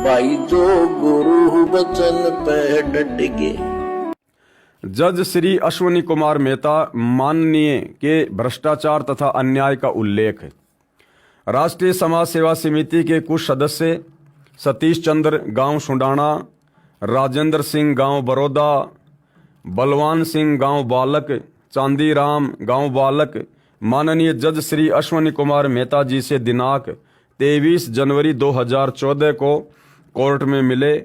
भाई जो गुरु वचन पे डट गए। जज श्री अश्वनी कुमार मेहता माननीय के भ्रष्टाचार तथा अन्याय का उल्लेख। राष्ट्रीय समाज सेवा समिति के कुछ सदस्य सतीश चंद्र गांव सुंडाना, राजेंद्र सिंह गांव बड़ौदा, बलवान सिंह गांव बालक, चांदीराम गांव बालक माननीय जज श्री अश्वनी कुमार मेहता जी से दिनांक 23 जनवरी 2014 को कोर्ट में मिले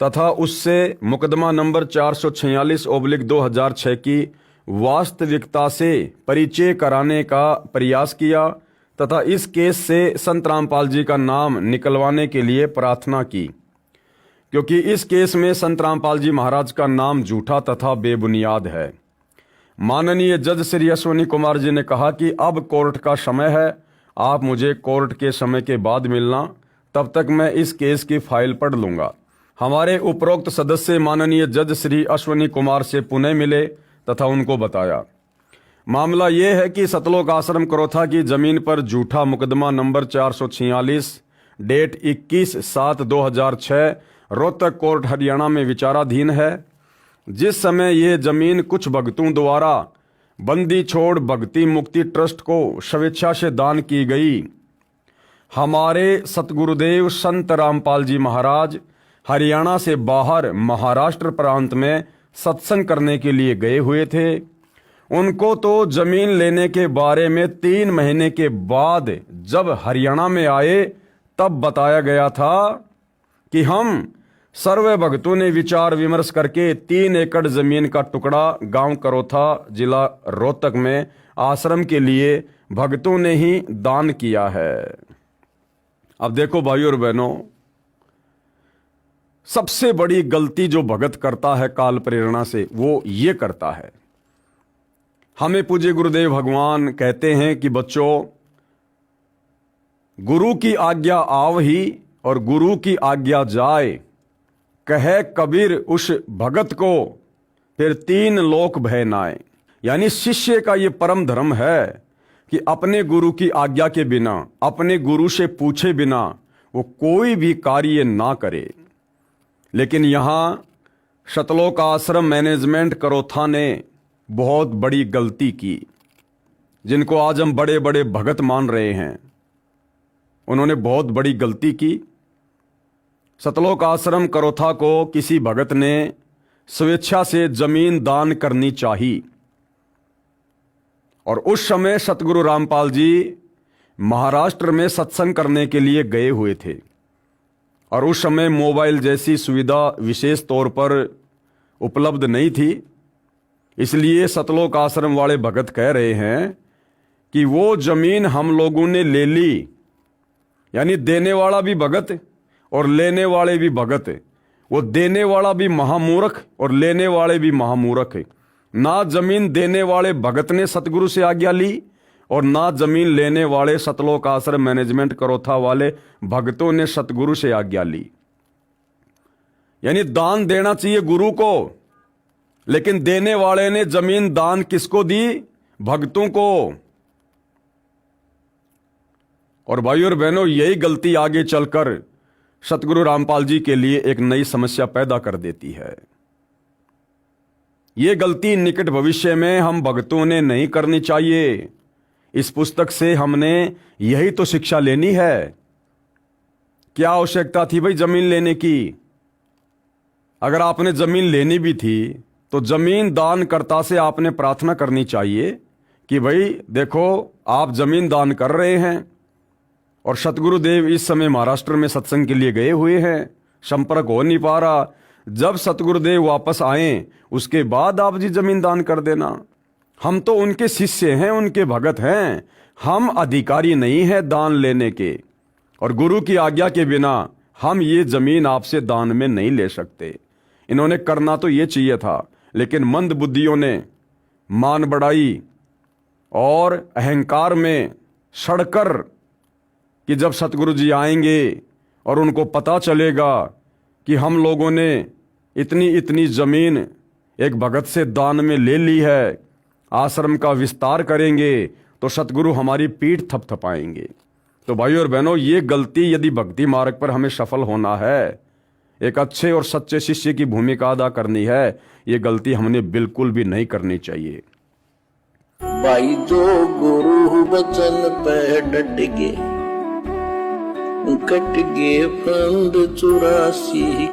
तथा उससे मुकदमा नंबर 446/2006 की वास्तविकता से परिचय कराने का प्रयास किया तथा इस केस से संत रामपाल जी का नाम निकलवाने के लिए प्रार्थना की, क्योंकि इस केस में संत रामपाल जी महाराज का नाम झूठा तथा बेबुनियाद है। माननीय जज श्री अश्वनी कुमार जी ने कहा कि अब कोर्ट का समय है, आप मुझे कोर्ट के समय के बाद मिलना, तब तक मैं इस केस की फाइल पढ़ लूंगा। हमारे उपरोक्त सदस्य माननीय जज श्री अश्वनी कुमार से पुणे मिले तथा उनको बताया मामला ये है कि सतलोक आश्रम करोथा की जमीन पर झूठा मुकदमा number 446 date 21/7/2006 Rohtak court Haryana में विचाराधीन है। जिस समय ये जमीन कुछ भक्तों द्वारा बंदी छोड़ भक्ति मुक्ति ट्रस्ट को स्वेच्छा से दान की गई। हमारे सतगुरुदेव संत रामपाल जी महाराज हरियाणा से बाहर महाराष्ट्र प्रांत में सत्संग करने के लिए गए हुए थे। उनको तो जमीन लेने के बारे में 3 महीने के बाद जब हरियाणा में आए तब बताया गया था कि हम सर्व भक्तों ने विचार विमर्श करके 3 एकड़ जमीन का टुकड़ा गांव करोथा जिला रोहतक में आश्रम के लिए भक्तों ने ही दान किया है। अब देखो भाइयों और बहनों, सबसे बड़ी गलती जो भगत करता है काल प्रेरणा से वो ये करता है। हमें पूज्य गुरुदेव भगवान कहते हैं कि बच्चों, गुरु की आज्ञा आव ही और गुरु की आज्ञा जाए, कहे कबीर उस भगत को फिर 3 लोक भय नाए। यानी शिष्य का ये परम धर्म है कि अपने गुरु की आज्ञा के बिना, अपने गुरु से पूछे बिना वो कोई भी कार्य ना करे। लेकिन यहां सतलोक आश्रम मैनेजमेंट करोथा ने बहुत बड़ी गलती की, जिनको आज हम बड़े बड़े भगत मान रहे हैं। उन्होंने बहुत बड़ी गलती की। सतलोक आश्रम करोथा को किसी भगत ने स्वेच्छा से जमीन दान करनी चाहिए और उस समय सतगुरु रामपाल जी महाराष्ट्र में सत्संग करने के लिए गए हुए थे और उस समय मोबाइल जैसी सुविधा विशेष तौर पर उपलब्ध नहीं थी। इसलिए सतलोक आश्रम वाले भगत कह रहे हैं कि वो जमीन हम लोगों ने ले ली, यानी देने वाला भी भगत और लेने वाले भी भगत। वो देने वाला भी महामूर्ख और लेने वाले भी महामूर्ख। ना जमीन देने वाले भगत ने सतगुरु से आज्ञा ली और ना जमीन लेने वाले सतलोक आश्रम मैनेजमेंट करोथा वाले भक्तों ने सतगुरु से आज्ञा ली। यानी दान देना चाहिए गुरु को, लेकिन देने वाले ने जमीन दान किसको दी? भक्तों को। और भाइयों और बहनों, यही गलती आगे चलकर सतगुरु रामपाल जी के लिए एक नई समस्या पैदा कर देती है। ये गलती निकट भविष्य में हम भक्तों ने नहीं करनी चाहिए। इस पुस्तक से हमने यही तो शिक्षा लेनी है। क्या आवश्यकता थी भाई जमीन लेने की? अगर आपने जमीन लेनी भी थी तो जमीन दानकर्ता से आपने प्रार्थना करनी चाहिए कि भाई देखो, आप जमीन दान कर रहे हैं और सतगुरुदेव इस समय महाराष्ट्र में सत्संग के लिए गए हुए हैं, संपर्क हो नहीं पा रहा। जब सतगुरुदेव वापस आए उसके बाद आप जी जमीन दान कर देना। हम तो उनके शिष्य हैं, उनके भगत हैं, हम अधिकारी नहीं हैं दान लेने के, और गुरु की आज्ञा के बिना हम ये जमीन आपसे दान में नहीं ले सकते। इन्होंने करना तो ये चाहिए था, लेकिन मंद बुद्धियों ने मान बढ़ाई और अहंकार में सड़कर कि जब सतगुरु जी आएंगे और उनको पता चलेगा कि हम लोगों ने इतनी इतनी जमीन एक भगत से दान में ले ली है, आश्रम का विस्तार करेंगे तो सतगुरु हमारी पीठ थपथपाएंगे। तो भाइयों और बहनों, ये गलती, यदि भक्ति मार्ग पर हमें सफल होना है एक अच्छे और सच्चे शिष्य की भूमिका अदा करनी है। ये गलती हमने बिल्कुल भी नहीं करनी चाहिए। भाई जो गुरु वचन पे डट गए, कट गए फंद 84